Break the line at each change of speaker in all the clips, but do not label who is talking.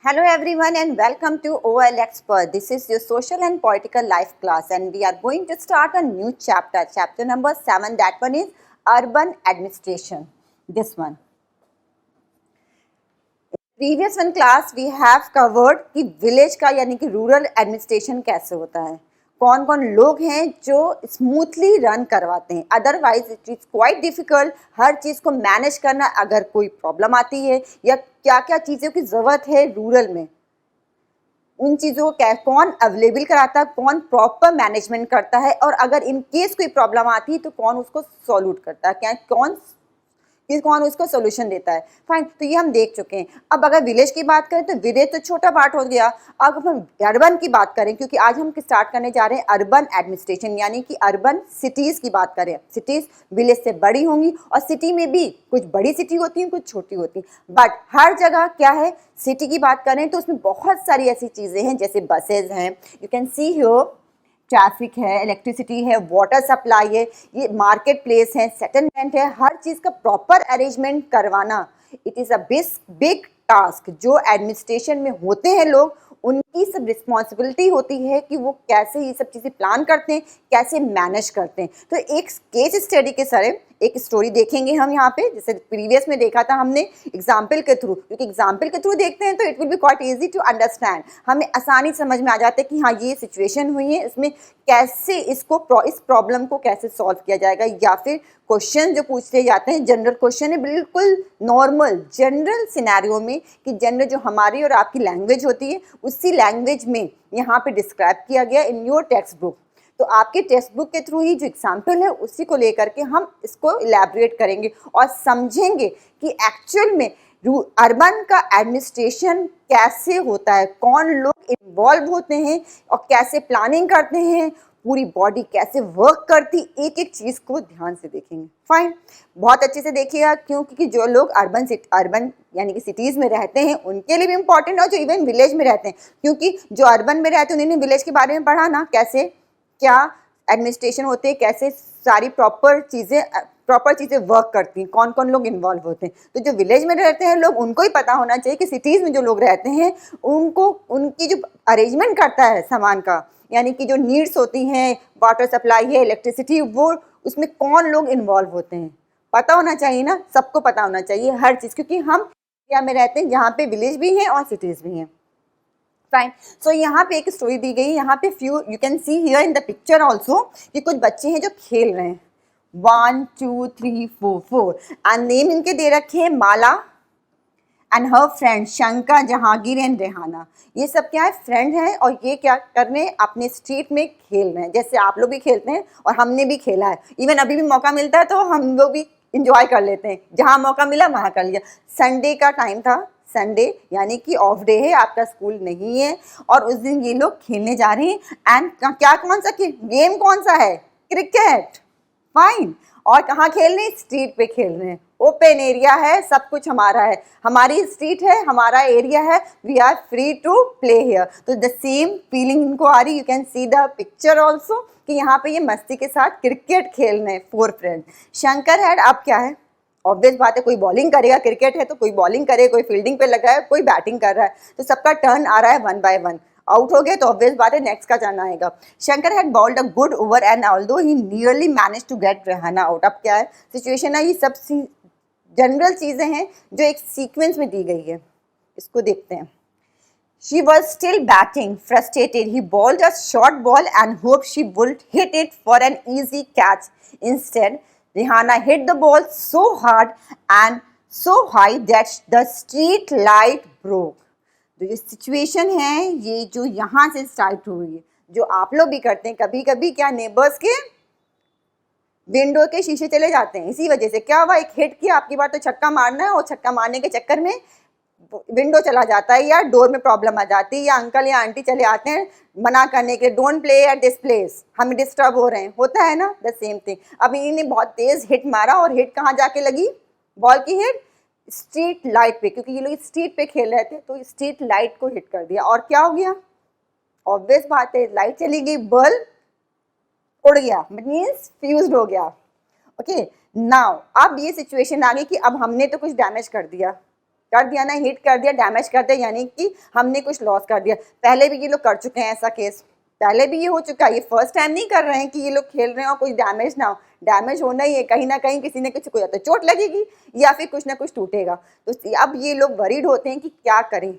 Hello everyone and welcome to OL Expert. This is your social and political life class and we are going to start a new chapter. Chapter number 7, that one is urban administration. This one. Previous one class we have covered कि village का यानी कि rural administration कैसे होता है, कौन कौन लोग हैं जो स्मूथली रन करवाते हैं. Otherwise it is quite difficult हर चीज़ को मैनेज करना. अगर कोई प्रॉब्लम आती है या क्या क्या चीज़ों की ज़रूरत है रूरल में, उन चीज़ों को कौन अवेलेबल कराता है, कौन प्रॉपर मैनेजमेंट करता है, और अगर इन केस कोई प्रॉब्लम आती है तो कौन उसको सॉल्व करता है, क्या कौन उसको सोल्यूशन देता है. फाइन, तो ये हम देख चुके हैं. अब अगर विलेज की बात करें तो विलेज तो छोटा पार्ट हो गया. अब हम अर्बन की बात करें, क्योंकि आज हम स्टार्ट करने जा रहे हैं अर्बन एडमिनिस्ट्रेशन, यानी कि अर्बन सिटीज़ की बात करें. सिटीज़ विलेज से बड़ी होंगी और सिटी में भी कुछ बड़ी सिटी होती हैं, कुछ छोटी होती हैं, बट हर जगह क्या है, सिटी की बात करें तो उसमें बहुत सारी ऐसी चीज़ें हैं जैसे बसेज हैं, you can see here, traffic है, इलेक्ट्रिसिटी है, वाटर सप्लाई है, ये मार्केट प्लेस है, सेटलमेंट है. हर चीज़ का प्रॉपर अरेंजमेंट करवाना it is a big task. जो एडमिनिस्ट्रेशन में होते हैं लोग, उनकी सब रिस्पॉन्सिबिलिटी होती है कि वो कैसे ये सब चीज़ें प्लान करते हैं, कैसे मैनेज करते हैं. तो एक केस स्टडी के सर एक स्टोरी देखेंगे हम यहाँ पे, जैसे प्रीवियस में देखा था हमने एग्जाम्पल के थ्रू, क्योंकि एग्जाम्पल के थ्रू देखते हैं तो it will be quite easy to understand. हमें आसानी समझ में आ जाता है कि हाँ ये सिचुएशन हुई है, इसमें कैसे इस प्रॉब्लम को कैसे सॉल्व किया जाएगा. या फिर क्वेश्चन जो पूछते जाते हैं जनरल क्वेश्चन है, बिल्कुल नॉर्मल जनरल सिनेरियो में, कि जनरल जो हमारी और आपकी लैंग्वेज होती है उसी लैंग्वेज में यहाँ पे डिस्क्राइब किया गया इन योर टेक्स्ट बुक. तो आपके टेक्स्ट बुक के थ्रू ही जो एग्जाम्पल है उसी को लेकर के हम इसको इलेबोरेट करेंगे और समझेंगे कि एक्चुअल में अर्बन का एडमिनिस्ट्रेशन कैसे होता है, कौन लोग इन्वॉल्व होते हैं और कैसे प्लानिंग करते हैं, पूरी बॉडी कैसे वर्क करती, एक एक चीज़ को ध्यान से देखेंगे. फाइन, बहुत अच्छे से देखिएगा, क्योंकि जो लोग अर्बन यानी कि सिटीज़ में रहते हैं उनके लिए भी इम्पॉर्टेंट है, और जो इवन विलेज में रहते हैं, क्योंकि जो अर्बन में रहते हैं उन्होंने विलेज के बारे में पढ़ा ना, कैसे क्या एडमिनिस्ट्रेशन होते हैं, कैसे सारी प्रॉपर चीज़ें वर्क करती हैं, कौन कौन लोग इन्वॉल्व होते हैं. तो जो विलेज में रहते हैं लोग, उनको ही पता होना चाहिए कि सिटीज़ में जो लोग रहते हैं उनको उनकी जो अरेंजमेंट करता है सामान का, यानी कि जो नीड्स होती हैं, वाटर सप्लाई है, इलेक्ट्रिसिटी, वो उसमें कौन लोग इन्वॉल्व होते हैं पता होना चाहिए ना. सबको पता होना चाहिए हर चीज़, क्योंकि हम इंडिया में रहते हैं जहाँ पे विलेज भी हैं और सिटीज़ भी हैं. फाइन, सो यहाँ पे एक स्टोरी दी गई है. यहाँ पे few you can see here in the picture also कि कुछ बच्चे हैं जो खेल रहे हैं. 1 2 3 4 4 एंड नेम इनके दे रखे हैं Mala and her friend Shankar, Jahangir and Rehana. ये सब क्या है, फ्रेंड है, और ये क्या कर रहे हैं, अपने स्ट्रीट में खेल रहे हैं, जैसे आप लोग भी खेलते हैं और हमने भी खेला है. इवन अभी भी मौका मिलता है तो हम लोग भी इंजॉय कर लेते हैं, जहाँ मौका मिला वहाँ कर लिया. संडे का टाइम था, संडे यानी कि ऑफ डे है, आपका स्कूल नहीं है, और उस दिन ये लोग खेलने जा रहे हैं. एंड क्या कौन सा गेम कौन सा है, क्रिकेट. फाइन, और कहाँ खेल रहे हैं, स्ट्रीट पे खेल रहे हैं. ओपन एरिया है, सब कुछ हमारा है, हमारी स्ट्रीट है, हमारा एरिया है, we are free to play here. तो द सेम फीलिंग इनको आ रही. You can see the picture also कि यहाँ पे ये मस्ती के साथ क्रिकेट खेल रहे हैं 4 फ्रेंड. शंकर हेड, अब क्या है, ऑब्वियस बात है, कोई बॉलिंग करेगा, क्रिकेट है तो कोई बॉलिंग करे, कोई फील्डिंग पे लगा है, कोई बैटिंग कर रहा है, तो सबका टर्न आ रहा है 1 by 1. आउट हो गए तो ऑब्वियस बात है नेक्स्ट का टर्न आएगा. Shankar had bowled a good over and although he nearly manage to get Rehana out. अब क्या है सिचुएशन है, ये सब जनरल चीज़ें हैं जो एक सीक्वेंस में दी गई है, इसको देखते हैं. She was still batting, frustrated. He bowled a short ball and hoped she would hit it for an easy catch. Instead, Rihanna hit the ball so hard and so high that the street light broke. तो ये situation है, ये जो यहाँ से start हुई है, जो आप लोग भी करते हैं कभी कभी, क्या नेबर्स के विंडो के शीशे चले जाते हैं, इसी वजह से क्या हुआ, एक हिट किया, आपकी बार तो छक्का मारना है, और छक्का मारने के चक्कर में विंडो चला जाता है, या डोर में प्रॉब्लम आ जाती है, या अंकल या आंटी चले आते हैं मना करने के लिए, don't play at this place, हम डिस्टर्ब हो रहे हैं, होता है ना. The same thing. अब इन्होंने बहुत तेज हिट मारा, और हिट कहाँ जाके लगी, बॉल की हिट स्ट्रीट लाइट पे, क्योंकि ये लोग स्ट्रीट पे खेल रहे थे, तो स्ट्रीट लाइट को हिट कर दिया. और क्या हो गया, ऑब्वियस बात है, लाइट चली गई, बल्ब उड़ गया, मीन्स फ्यूज्ड हो गया. ओके, नाउ अब ये सिचुएशन आ गई कि अब हमने तो कुछ डैमेज कर दिया, कर दिया ना, हिट कर दिया, डैमेज कर दिया, यानी कि हमने कुछ लॉस कर दिया। पहले भी ये लोग कर चुके हैं ऐसा केस, पहले भी ये हो चुका है, ये फर्स्ट टाइम नहीं कर रहे हैं कि ये लोग खेल रहे हैं और कुछ डैमेज ना हो। डैमेज होना ही है, कहीं ना कहीं किसी ने किसी को या तो चोट लगेगी या फिर कुछ ना कुछ टूटेगा। तो अब ये लोग वरीड होते हैं कि क्या करें।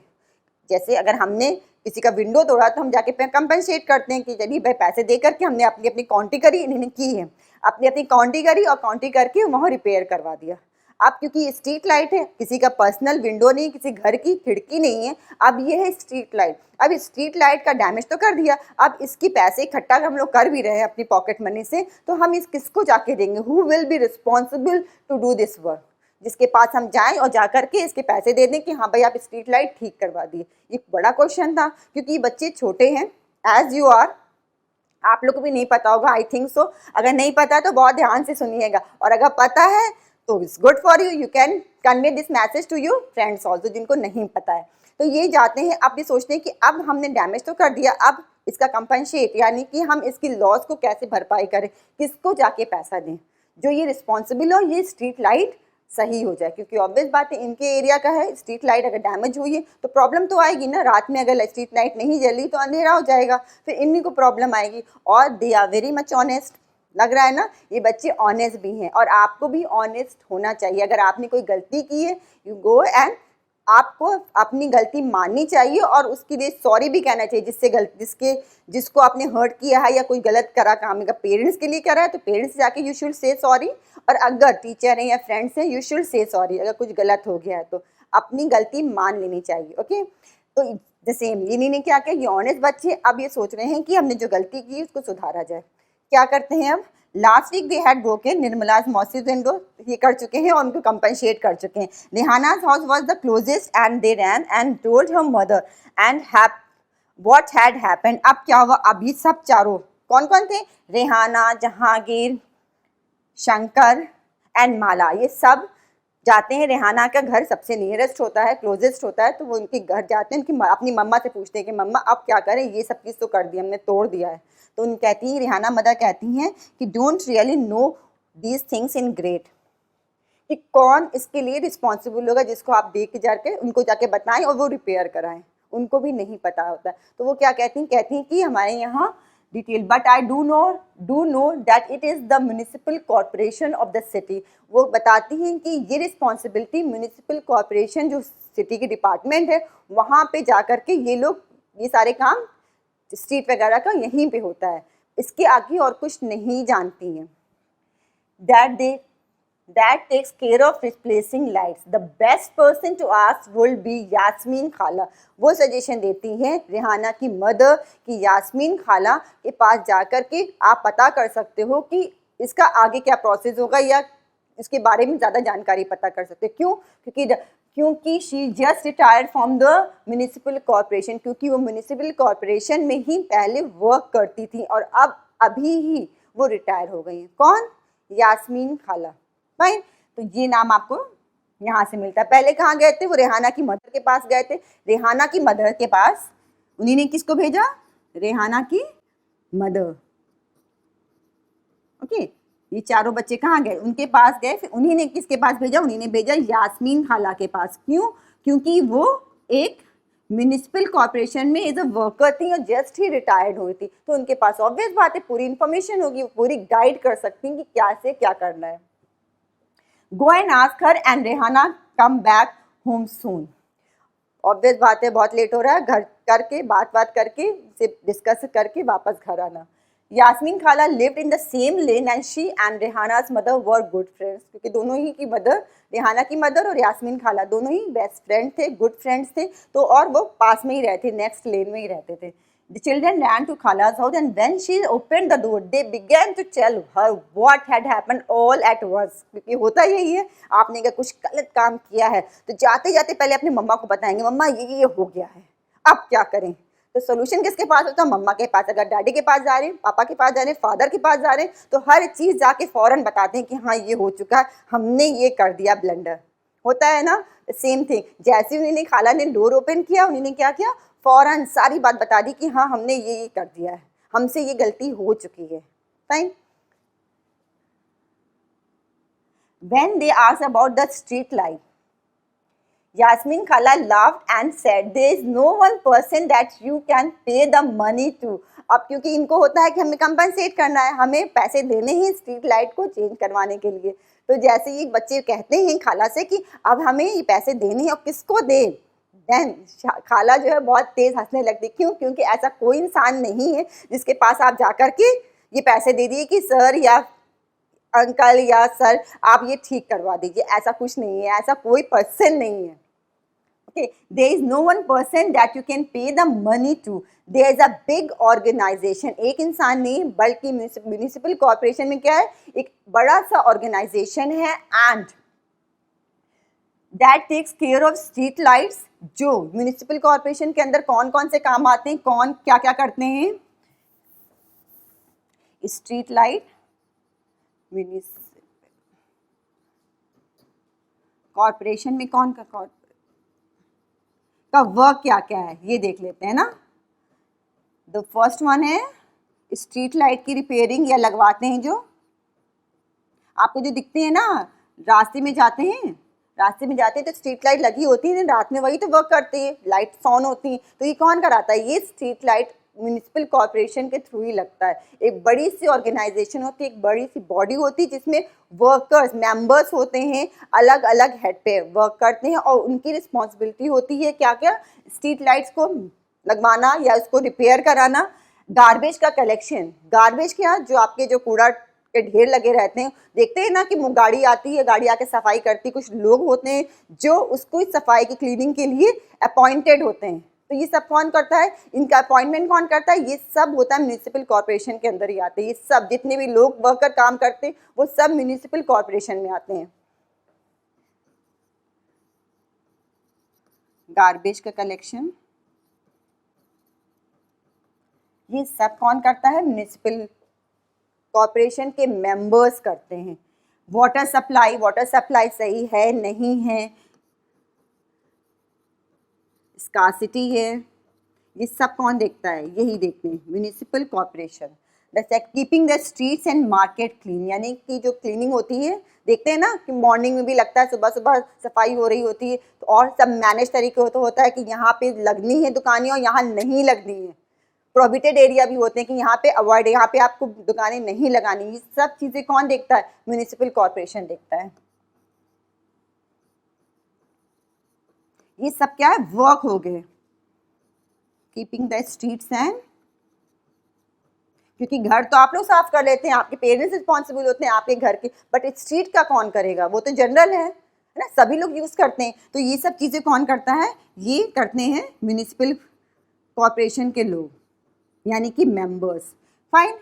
जैसे अगर हमने किसी का विंडो तोड़ा तो हम जाके कंपनसेट करते हैं कि चलिए भाई पैसे दे करके हमने अपनी अपनी काउंटी करी, इन्होंने की है, अपनी अपनी काउंटी करी और काउंटी करके वहाँ रिपेयर करवा दिया। अब क्योंकि स्ट्रीट लाइट है, किसी का पर्सनल विंडो नहीं, किसी घर की खिड़की नहीं है, अब ये है स्ट्रीट लाइट। अब स्ट्रीट लाइट का डैमेज तो कर दिया, अब इसकी पैसे इकट्ठा हम लोग कर भी रहे हैं अपनी पॉकेट मनी से, तो हम इस किसको जाके देंगे? Who will be responsible to do this work? जिसके पास हम जाएं और जा करके इसके पैसे दे दें कि हाँ भाई आप स्ट्रीट लाइट ठीक करवा दिए। ये बड़ा क्वेश्चन था, क्योंकि बच्चे छोटे हैं, एज यू आर, आप लोग को भी नहीं पता होगा, आई थिंक सो। अगर नहीं पता तो बहुत ध्यान से सुनिएगा, और अगर पता है तो it's good for you, you can convey this message to your friends also जिनको नहीं पता है। तो ये जाते हैं, अब ये सोचते हैं कि अब हमने डैमेज तो कर दिया, अब इसका कंपनसेट यानी कि हम इसकी लॉस को कैसे भरपाई करें, किसको जाके पैसा दें जो ये रिस्पॉन्सिबल हो, ये स्ट्रीट लाइट सही हो जाए। क्योंकि ऑब्वियस बात है इनके एरिया का है, स्ट्रीट लाइट अगर डैमेज हुई है तो प्रॉब्लम तो आएगी ना। रात में अगर स्ट्रीट लाइट नहीं जली तो अंधेरा हो जाएगा, फिर इन्हीं को प्रॉब्लम आएगी। और they are very much honest, लग रहा है ना ये बच्चे ऑनेस्ट भी हैं, और आपको भी ऑनेस्ट होना चाहिए। अगर आपने कोई गलती की है, यू गो एंड आपको अपनी गलती माननी चाहिए और उसके लिए सॉरी भी कहना चाहिए, जिसको आपने हर्ट किया है या कोई गलत करा काम। अगर पेरेंट्स के लिए करा है तो पेरेंट्स जाके यू शुड से सॉरी, और अगर टीचर हैं या फ्रेंड्स हैं यू शुड से सॉरी। अगर कुछ गलत हो गया है तो अपनी गलती मान लेनी चाहिए। ओके, तो द सेम इन्हीं ने क्या किया, ये ऑनेस्ट बच्चे अब ये सोच रहे हैं कि हमने जो गलती की उसको सुधारा जाए। क्या करते हैं अब, last week they had broken Nirmala's मॉसिस विंडो, ये कर चुके हैं और उनको कंपनसेट कर चुके हैं। Rehana's house was the closest and they ran and told her mother and what had happened. अब क्या हुआ, अभी सब चारों कौन कौन थे, रेहाना, जहांगीर, शंकर एंड माला, ये सब जाते हैं। रेहाना का घर सबसे नियरेस्ट होता है, क्लोजेस्ट होता है, तो वो उनके घर जाते हैं, उनकी अपनी मम्मा से पूछते हैं कि मम्मा अब क्या करें, ये सब चीज़ तो कर दी हमने, तोड़ दिया है। तो उन कहती हैं, रेहाना मदर कहती हैं कि don't really know these things in great, कि कौन इसके लिए रिस्पॉन्सिबल होगा जिसको आप देख के जाके उनको जाके बताएं और वो रिपेयर कराएं, उनको भी नहीं पता होता है। तो वो क्या कहती हैं कि हमारे यहाँ detail, but I do know that it is the municipal corporation of the city. वो बताती हैं कि ये रिस्पॉन्सिबिलिटी म्यूनिसिपल कॉरपोरेशन जो सिटी की डिपार्टमेंट है वहाँ पे जा कर के ये लोग ये सारे काम स्ट्रीट वगैरह का यहीं पे होता है, इसके आगे और कुछ नहीं जानती हैं। That takes care of replacing lights. The best person to ask will be Yasmin खाला। वो सजेशन देती हैं रेहाना की मदर कि यास्मीन खाला के पास जाकर के आप पता कर सकते हो कि इसका आगे क्या प्रोसेस होगा, या इसके बारे में ज़्यादा जानकारी पता कर सकते हो। क्योंकि she just retired from the municipal corporation, क्योंकि वो म्यूनिसिपल कॉरपोरेशन में ही पहले वर्क करती थी और अब अभी ही वो रिटायर हो गई हैं। कौन, यास्मीन खाला। फाइन, तो ये नाम आपको यहाँ से मिलता है। पहले कहाँ गए थे, वो रेहाना की मदर के पास गए थे। रेहाना की मदर के पास उन्हीं ने किसको भेजा, रेहाना की मदर। ओके, ये चारों बच्चे कहाँ गए, उनके पास गए, फिर उन्हीं ने किसके पास भेजा, उन्हीं ने भेजा यास्मीन खाला के पास। क्यों, क्योंकि वो एक म्यूनिसिपल कॉर्पोरेशन में एज अ वर्कर थी और जस्ट ही रिटायर्ड हुई थी, तो उनके पास ऑब्वियस बात है पूरी इन्फॉर्मेशन होगी, पूरी गाइड कर सकती हैं कि क्या से क्या करना है। Go and ask her and Rehana come back home soon. Obvious बात है बहुत लेट हो रहा है, घर करके बात करके से डिस्कस करके वापस घर आना। यास्मीन खाला lived in the same lane and she and Rehana's mother were good friends, क्योंकि दोनों ही की मदर, रेहाना की मदर और यास्मीन खाला दोनों ही बेस्ट फ्रेंड थे, गुड फ्रेंड्स थे, तो और वो पास में ही रहते, नेक्स्ट लेन में ही रहते थे। The children ran to Khala's house and when she opened the door, they began to tell her what had happened all at once. क्योंकि होता यही है, आपने अगर कुछ गलत काम किया है तो जाते जाते पहले अपनी मम्मा को बताएंगे, मम्मा ये हो गया है, अब क्या करें। तो सोल्यूशन किसके पास होता है, मम्मा के पास। अगर डैडी के पास जा रहे हैं, पापा के पास जा रहे हैं, फादर के पास जा रहे हैं, तो हर चीज़ जाके फ़ौरन बताते हैं कि हाँ ये हो चुका है, हमने ये कर दिया ब्लंडर, होता है ना। सेम थिंग, जैसे उन्होंने खाला ने डोर ओपन किया, उन्होंने क्या किया, फ़ौरन सारी बात बता दी कि हाँ हमने ये कर दिया है, हमसे ये गलती हो चुकी है। Fine. When they asked about the street light, Yasmin Khala laughed and said, "There is no one person that you can pay the money to." अब क्योंकि इनको होता है कि हमें कंपनसेट करना है, हमें पैसे देने हैं स्ट्रीट लाइट को चेंज करवाने के लिए। तो जैसे ही बच्चे कहते हैं खाला से कि अब हमें ये पैसे देने हैं और किसको दें, देन खाला जो है बहुत तेज हंसने लगती। क्यों? क्योंकि ऐसा कोई इंसान नहीं है जिसके पास आप जाकर के ये पैसे दे दिए कि सर या अंकल या सर आप ये ठीक करवा दीजिए। ऐसा कुछ नहीं है, ऐसा कोई पर्सन नहीं है। Okay, there is no one person that you can pay the money to. There is a big organization. एक इंसान नहीं बल्कि म्यूनिसिपल कॉर्पोरेशन में क्या है, एक बड़ा सा ऑर्गेनाइजेशन है and that takes care of street lights. जो म्यूनिसिपल कॉर्पोरेशन के अंदर कौन कौन से काम आते हैं, कौन क्या क्या करते हैं। स्ट्रीट लाइट म्यूनिसिपल कॉर्पोरेशन में कौन का वर्क क्या क्या है ये देख लेते हैं ना। द फर्स्ट वन है स्ट्रीट लाइट की रिपेयरिंग या लगवाते हैं। जो आपको जो दिखते हैं ना, रास्ते में जाते हैं तो स्ट्रीट लाइट लगी होती है, रात में वही तो वर्क करती है, लाइट्स ऑन होती हैं। तो ये कौन कराता है? ये स्ट्रीट लाइट म्यूनिसिपल कॉर्पोरेशन के थ्रू ही लगता है। एक बड़ी सी ऑर्गेनाइजेशन होती है, एक बड़ी सी बॉडी होती है जिसमें वर्कर्स मेंबर्स होते हैं, अलग अलग हेड पे वर्क करते हैं और उनकी रिस्पॉन्सिबिलिटी होती है क्या क्या, स्ट्रीट लाइट्स को लगवाना या उसको रिपेयर कराना। गार्बेज का कलेक्शन, गार्बेज क्या, जो आपके जो कूड़ा के ढेर लगे रहते हैं, देखते हैं ना कि गाड़ी आती है, गाड़ी आके सफाई करती है, कुछ लोग होते हैं जो उसको सफाई की क्लीनिंग के लिए अपॉइंटेड होते हैं। तो ये सब कौन करता है, इनका अपॉइंटमेंट कौन करता है? ये सब होता है म्यूनिसिपल कॉर्पोरेशन के अंदर ही आते हैं। ये सब जितने भी लोग वर्कर काम करते हैं वो सब म्यूनिसिपल कॉर्पोरेशन में आते हैं। गार्बेज का कलेक्शन ये सब कौन करता है? म्यूनिसिपल कॉर्पोरेशन के मेंबर्स करते हैं। वाटर सप्लाई सही है नहीं है, स्कार्सिटी है, ये सब कौन देखता है? यही देखते हैं municipal corporation. Keeping the streets and market clean, यानी कि जो क्लीनिंग होती है, देखते हैं ना कि मॉर्निंग में भी लगता है, सुबह सुबह सफाई हो रही होती है, तो और सब मैनेज तरीके तो होता है कि यहाँ पे लगनी है दुकानें और यहाँ नहीं लगनी है। प्रोहिबिटेड एरिया भी होते हैं कि यहाँ पे अवॉइड, यहाँ पे आपको दुकानें नहीं लगानी। ये सब चीज़ें कौन देखता है? म्यूनिसिपल कॉर्पोरेशन देखता है। ये सब क्या है? वर्क हो गए। कीपिंग द स्ट्रीट्स एंड, क्योंकि घर तो आप लोग साफ कर लेते हैं, आपके पेरेंट्स रिस्पॉन्सिबल होते हैं आपके घर के, बट स्ट्रीट का कौन करेगा? वो तो जनरल है ना, सभी लोग यूज करते हैं। तो ये सब चीजें कौन करता है? ये करते हैं म्यूनिसिपल कॉर्पोरेशन के लोग, यानी कि मेंबर्स। फाइन,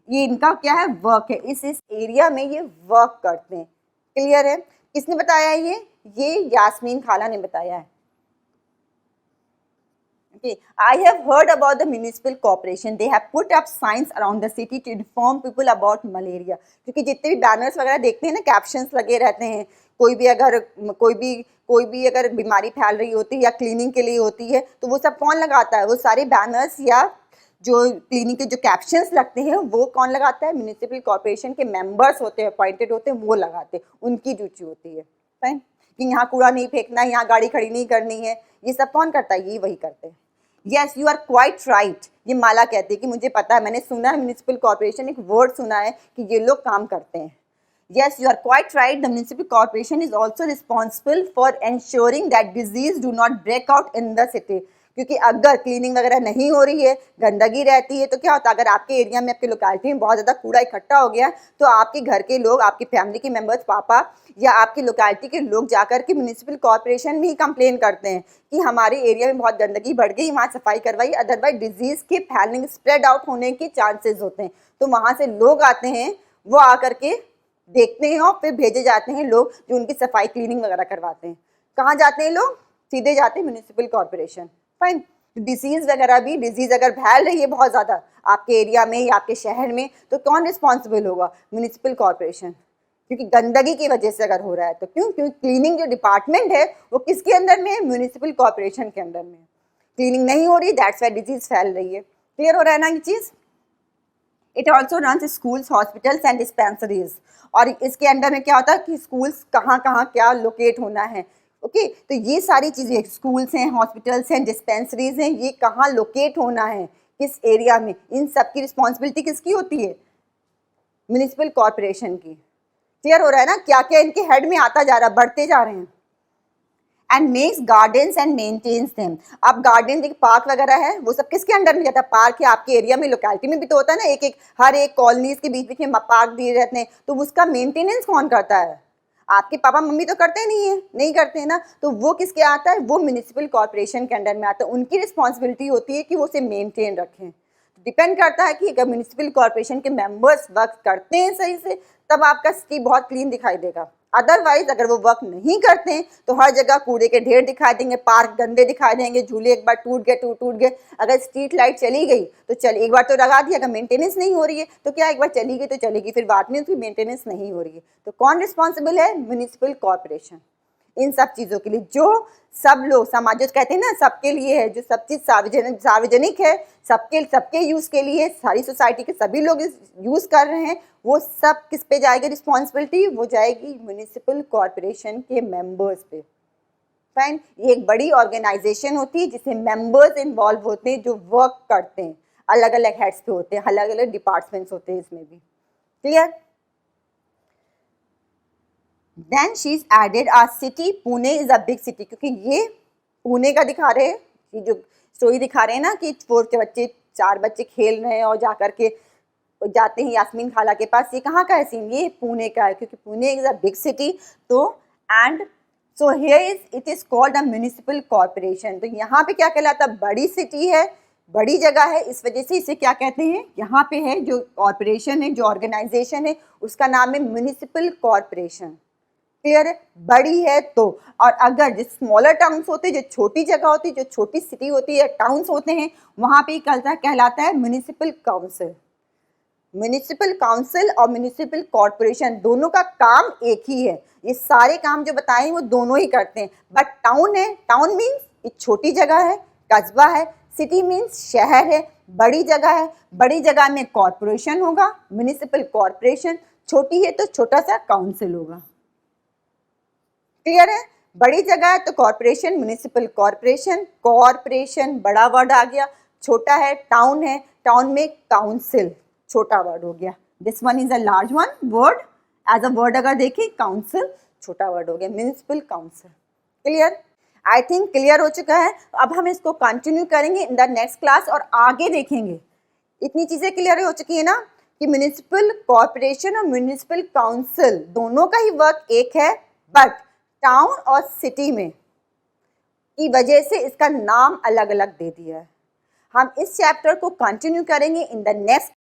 ये इनका क्या है? वर्क है। इस एरिया में ये वर्क करते हैं। क्लियर है? किसने बताया है? ये यास्मीन खाला ने बताया है। Okay, I have heard about the municipal corporation. They have put up signs around the city to inform people about malaria. क्योंकि जितने भी बैनर्स वगैरह देखते हैं ना, कैप्शंस लगे रहते हैं, कोई भी अगर बीमारी फैल रही होती है या क्लीनिंग के लिए होती है, तो वो सब कौन लगाता है? वो सारे बैनर्स या जो क्लीनिंग के जो कैप्शंस लगते हैं वो कौन लगाता है? म्यूनिसिपल कॉर्पोरेशन के मेंबर्स होते हैं, अपॉइंटेड होते हैं, वो लगाते हैं, उनकी ड्यूटी होती है। फाइन, कि यहाँ कूड़ा नहीं फेंकना है, यहाँ गाड़ी खड़ी नहीं करनी है, ये सब कौन करता है? ये वही करते हैं। Yes, you are quite right. ये माला कहती है कि मुझे पता है, मैंने सुना है म्यूनिसिपल कॉर्पोरेशन, एक वर्ड सुना है कि ये लोग काम करते हैं। Yes, you are quite right. The municipal corporation is also responsible for ensuring that disease do not break out in the city. क्योंकि अगर क्लीनिंग वगैरह नहीं हो रही है, गंदगी रहती है, तो क्या होता है? अगर आपके एरिया में, आपके लोकेलिटी में बहुत ज़्यादा कूड़ा इकट्ठा हो गया, तो आपके घर के लोग, आपकी फैमिली के मेंबर्स, पापा या आपकी लोकेलिटी के लोग जाकर के म्यूनिसिपल कॉर्पोरेशन में ही कंप्लेन करते हैं कि हमारे एरिया में बहुत गंदगी बढ़ गई, वहाँ सफाई करवाई, अदरवाइज डिजीज़ के फैलने, स्प्रेड आउट होने के चांसेस होते हैं। तो वहाँ से लोग आते हैं, वो आकर के देखते हैं और फिर भेजे जाते हैं लोग जो उनकी सफाई क्लीनिंग वगैरह करवाते हैं। कहाँ जाते हैं लोग? सीधे जाते हैं म्यूनिसिपल कॉर्पोरेशन। फाइन, डिजीज़ वगैरह भी, डिजीज़ अगर फैल रही है बहुत ज़्यादा आपके एरिया में या आपके शहर में, तो कौन रिस्पॉन्सिबल होगा? Municipal corporation. क्योंकि गंदगी की वजह से अगर हो रहा है तो क्योंकि क्लीनिंग जो डिपार्टमेंट है वो किसके अंदर में है? म्यूनिसिपल कॉर्पोरेशन के अंदर में। क्लीनिंग नहीं हो रही, दैट्स वाई डिजीज़ फैल रही है। क्लियर हो रहा है ना ये चीज़? It also runs schools, hospitals and dispensaries. और इसके अंडर में क्या होता है कि स्कूल्स कहाँ कहाँ क्या लोकेट होना है, ओके तो ये सारी चीज़ें, स्कूल्स हैं, हॉस्पिटल्स हैं, डिस्पेंसरीज हैं, ये कहाँ लोकेट होना है, किस एरिया में, इन सब की रिस्पॉन्सिबिलिटी किसकी होती है? म्युनिसिपल कॉरपोरेशन की। क्लियर हो रहा है ना, क्या क्या इनके हेड में आता जा रहा है, बढ़ते जा रहे हैं। And makes gardens and maintains them. अब गार्डन एक पार्क वगैरह है, वो सब किसके अंडर में जाता है? पार्क है, आपके एरिया में, लोकेलिटी में भी तो होता है ना, एक एक हर एक कॉलोनीज के बीच बीच में पार्क दिए रहते हैं, तो उसका मेंटेनेंस कौन करता है? आपके पापा मम्मी तो करते नहीं है, नहीं करते हैं ना, तो वो किसके आता है? वो म्युनिसिपल कॉर्पोरेशन के अंडर में आता है। उनकी रिस्पॉन्सिबिलिटी होती है कि वो उसे मेंटेन रखें। डिपेंड करता है कि अगर म्युनिसिपल कॉर्पोरेशन के मेंबर्स वर्क करते हैं सही से, तब आपका सिटी बहुत क्लीन दिखाई देगा। अदरवाइज अगर वो वर्क नहीं करते हैं तो हर जगह कूड़े के ढेर दिखाई देंगे, पार्क गंदे दिखाई देंगे, झूले एक बार टूट गए। अगर स्ट्रीट लाइट चली गई तो चल, एक बार तो लगा दिया, अगर मेंटेनेंस नहीं हो रही है तो क्या, एक बार चली गई तो चलेगी, फिर बाद में उसकी मेंटेनेंस नहीं हो रही है, तो कौन रिस्पॉन्सिबल है? Municipal corporation. इन सब चीज़ों के लिए जो सब लोग समाज, जो कहते हैं ना सबके लिए है, जो सब चीज़ सार्वजनिक है, सबके यूज़ के लिए, सारी सोसाइटी के सभी लोग यूज़ कर रहे हैं, वो सब किस पे जाएगी रिस्पॉन्सिबिलिटी? वो जाएगी म्युनिसिपल कॉर्पोरेशन के मेंबर्स पे। फाइन, ये एक बड़ी ऑर्गेनाइजेशन होती है जिसमें मेंबर्स इन्वॉल्व होते हैं, जो वर्क करते हैं, अलग अलग हेड्स पे होते हैं, अलग अलग डिपार्टमेंट्स होते हैं इसमें भी। Clear? Then she is added a city, Pune is a big city, क्योंकि ये पुणे का दिखा रहे हैं, ये जो स्टोरी दिखा रहे हैं ना कि चार बच्चे खेल रहे हैं और जाकर के जाते हैं यास्मीन खाला के पास, ये कहाँ का है सीन? ये पुणे का है, क्योंकि Pune is a big city. तो and so here is it is called a municipal corporation. तो यहाँ पे क्या कहलाता है? बड़ी सिटी है, बड़ी जगह है, इस वजह से इसे क्या कहते हैं? यहाँ पे है जो कॉर्पोरेशन है, जो ऑर्गेनाइजेशन है, उसका नाम है म्युनिसिपल कॉर्पोरेशन। क्लियर है? बड़ी है तो। और अगर जो स्मॉलर टाउन्स होते हैं, जो छोटी जगह होती है, जो छोटी सिटी होती है, टाउन्स होते हैं, वहां पे कहलाता है म्युनिसिपल काउंसिल। म्युनिसिपल काउंसिल और म्युनिसिपल कॉर्पोरेशन दोनों का काम एक ही है। ये सारे काम जो बताए वो दोनों ही करते हैं। बट टाउन है, टाउन मीन्स एक छोटी जगह है, कस्बा है। सिटी मीन्स शहर है, बड़ी जगह है। बड़ी जगह में कॉर्पोरेशन होगा, म्युनिसिपल कॉर्पोरेशन। छोटी है तो छोटा सा काउंसिल होगा। क्लियर है? बड़ी जगह है तो कॉर्पोरेशन, म्युनिसिपल कॉर्पोरेशन। कॉर्पोरेशन बड़ा वर्ड आ गया, छोटा है टाउन है, टाउन में काउंसिल छोटा वर्ड हो गया। This one is a large one word, as a word अगर देखें काउंसिल छोटा वर्ड हो गया, municipal council. Clear? I think clear हो चुका है। अब हम इसको कंटिन्यू करेंगे इन द नेक्स्ट क्लास और आगे देखेंगे। इतनी चीजें क्लियर हो चुकी है ना कि म्युनिसिपल कॉर्पोरेशन और म्युनिसिपल काउंसिल दोनों का ही वर्क एक है, बट टाउन और सिटी में की वजह से इसका नाम अलग अलग दे दिया है। हम इस चैप्टर को कंटिन्यू करेंगे इन द नेक्स्ट